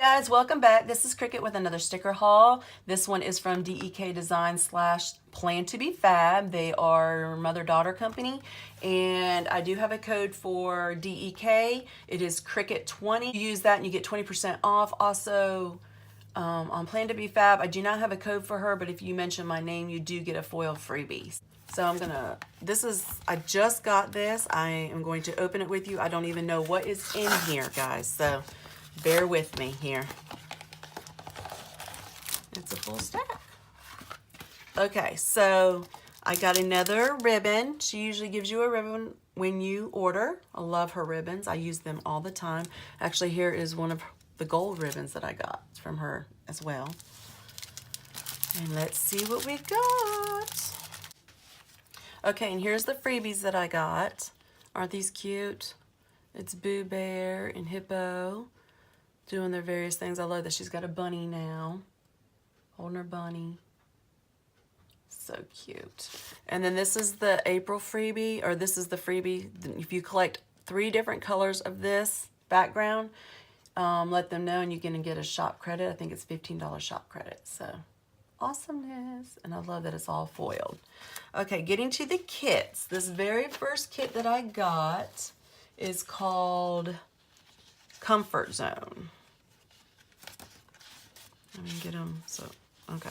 Guys, welcome back. This is Cricket with another sticker haul. This one is from DEK Designs / Plan2BeFab. They are mother-daughter company, and I do have a code for DEK. It is Cricket20. You use that and you get 20% off. Also, on Plan2BeFab, I do not have a code for her, but if you mention my name, you do get a foil freebie. So I just got this. I am going to open it with you. I don't even know what is in here, guys, so bear with me here. It's a full stack. Okay, so I got another ribbon. She usually gives you a ribbon when you order. I love her ribbons. I use them all the time. Actually, here is one of the gold ribbons that I got from her as well. And let's see what we got. Okay, and here's the freebies that I got. Aren't these cute? It's Boo Bear and Hippo doing their various things. I love that she's got a bunny now, holding her bunny. So cute. And then this is the April freebie, or this is the freebie. If you collect 3 different colors of this background, let them know and you're gonna get a shop credit. I think it's $15 shop credit. So awesomeness. And I love that it's all foiled. Okay, getting to the kits. This very first kit that I got is called Comfort Zone. Let me get them. So, okay.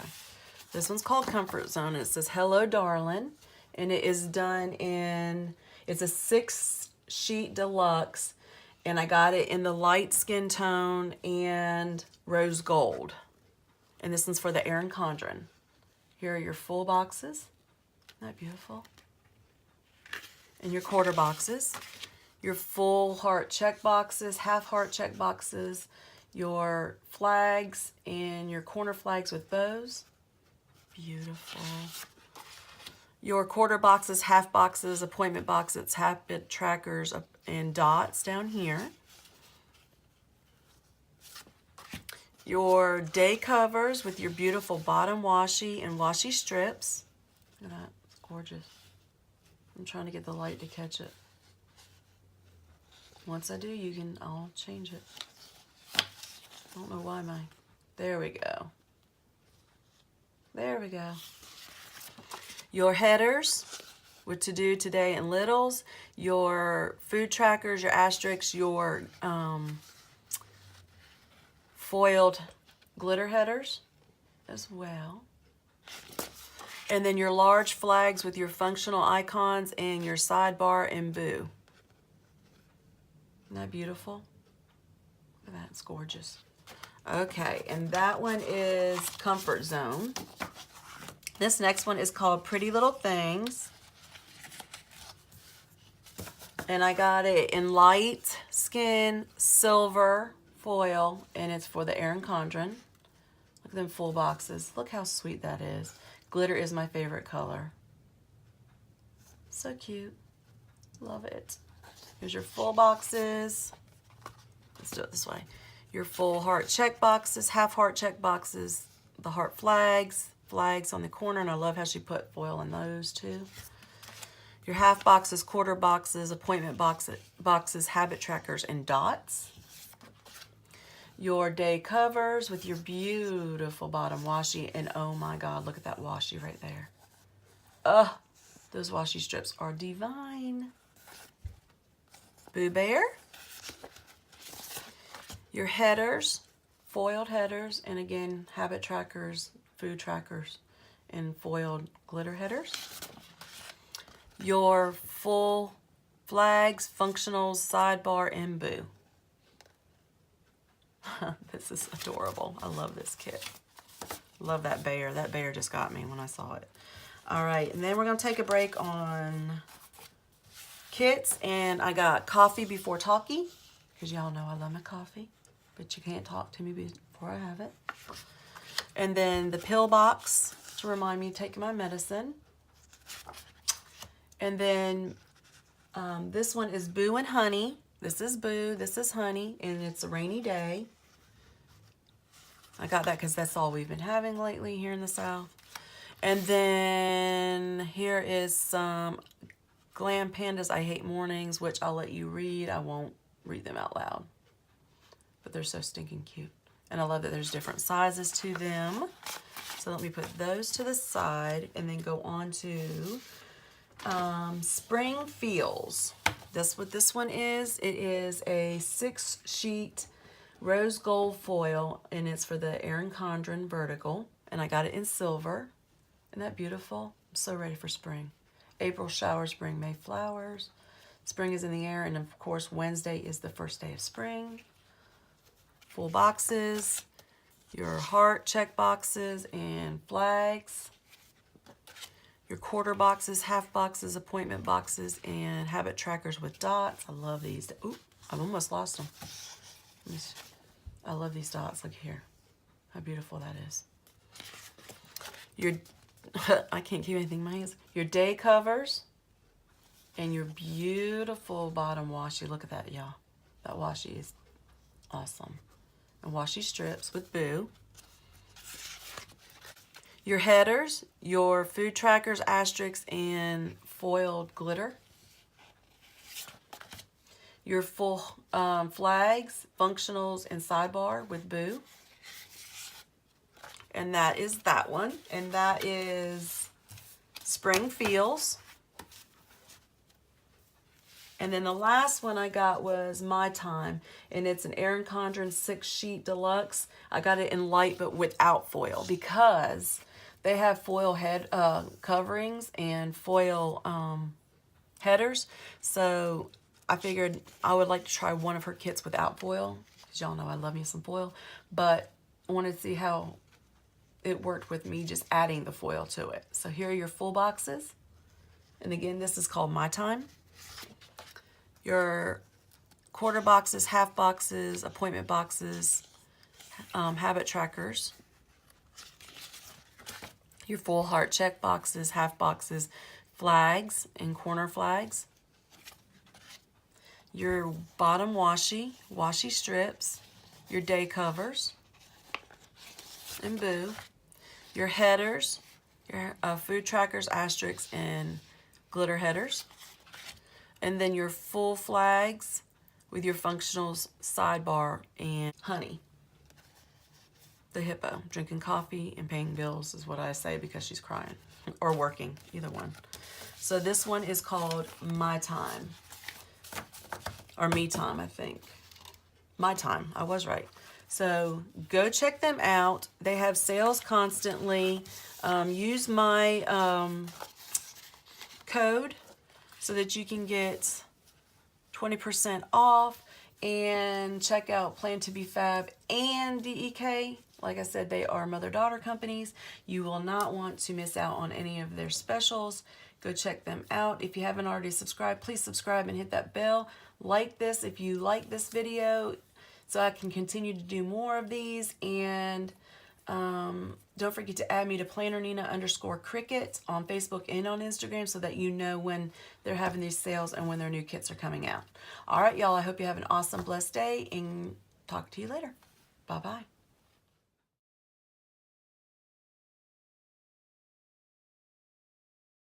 This one's called Comfort Zone. It says, "Hello, darling." And it is done in, it's a 6-sheet deluxe. And I got it in the light skin tone and rose gold. And this one's for the Erin Condren. Here are your full boxes. Isn't that beautiful? And your quarter boxes. Your full heart check boxes, half heart check boxes, your flags and your corner flags with bows. Beautiful. Your quarter boxes, half boxes, appointment boxes, habit trackers, and dots down here. Your day covers with your beautiful bottom washi and washi strips. Look at that, it's gorgeous. I'm trying to get the light to catch it. Once I do, I'll change it. I don't know why there we go. There we go. Your headers, what to do today in littles, your food trackers, your asterisks, your foiled glitter headers as well. And then your large flags with your functional icons and your sidebar and boo. Isn't that beautiful? Look at that, it's gorgeous. Okay, and that one is Comfort Zone. This next one is called Pretty Little Things. And I got it in light skin silver foil, and it's for the Erin Condren. Look at them full boxes. Look how sweet that is. Glitter is my favorite color. So cute. Love it. Here's your full boxes. Let's do it this way. Your full heart check boxes, half heart check boxes, the heart flags on the corner, and I love how she put foil in those too. Your half boxes, quarter boxes, appointment boxes, habit trackers, and dots. Your day covers with your beautiful bottom washi, and oh my God, look at that washi right there. Those washi strips are divine. Boo Bear. Your headers, foiled headers, and again, habit trackers, food trackers, and foiled glitter headers. Your full flags, functionals, sidebar, and boo. This is adorable. I love this kit. Love that bear. That bear just got me when I saw it. All right, and then we're going to take a break on kits, and I got coffee before talkie, because y'all know I love my coffee, but you can't talk to me before I have it. And then the pill box to remind me to take my medicine. And then this one is Boo and Honey. This is Boo, this is Honey, and it's a rainy day. I got that because that's all we've been having lately here in the South. And then here is some Glam Pandas I Hate Mornings, which I'll let you read. I won't read them out loud. But they're so stinking cute. And I love that there's different sizes to them. So let me put those to the side and then go on to Spring Feels. That's what this one is. It is a 6-sheet rose gold foil, and it's for the Erin Condren vertical. And I got it in silver. Isn't that beautiful? I'm so ready for spring. April showers bring May flowers. Spring is in the air, and of course Wednesday is the first day of spring. Full boxes, your heart check boxes and flags, your quarter boxes, half boxes, appointment boxes, and habit trackers with dots. I love these. Ooh, I've almost lost them. I love these dots. Look here. How beautiful that is. Your, I can't keep anything in my hands. Your day covers and your beautiful bottom washi. Look at that, y'all. That washi is awesome. And washi strips with Boo. Your headers, your food trackers, asterisks, and foiled glitter. Your full flags, functionals, and sidebar with Boo. And that is that one. And that is Spring Feels. And then the last one I got was My Time, and it's an Erin Condren 6-sheet deluxe. I got it in light but without foil because they have foil head coverings and foil headers. So I figured I would like to try one of her kits without foil, because y'all know I love me some foil, but I wanted to see how it worked with me just adding the foil to it. So here are your full boxes. And again, this is called My Time. Your quarter boxes, half boxes, appointment boxes, habit trackers. Your full heart check boxes, half boxes, flags and corner flags. Your bottom washi strips, your day covers, and Boo. Your headers, your food trackers, asterisks, and glitter headers. And then your full flags with your functionals, sidebar, and Honey, the hippo. Drinking coffee and paying bills is what I say because she's crying. Or working, either one. So this one is called My Time. Or Me Time, I think. My Time, I was right. So go check them out. They have sales constantly. Use my code so that you can get 20% off, and check out Plan2BeFab and DEK. Like I said, they are mother-daughter companies. You will not want to miss out on any of their specials. Go check them out. If you haven't already subscribed, please subscribe and hit that bell. Like this if you like this video so I can continue to do more of these. And don't forget to add me to PlannerNina_Cricket on Facebook and on Instagram so that you know when they're having these sales and when their new kits are coming out. All right, y'all, I hope you have an awesome, blessed day, and talk to you later. Bye-bye.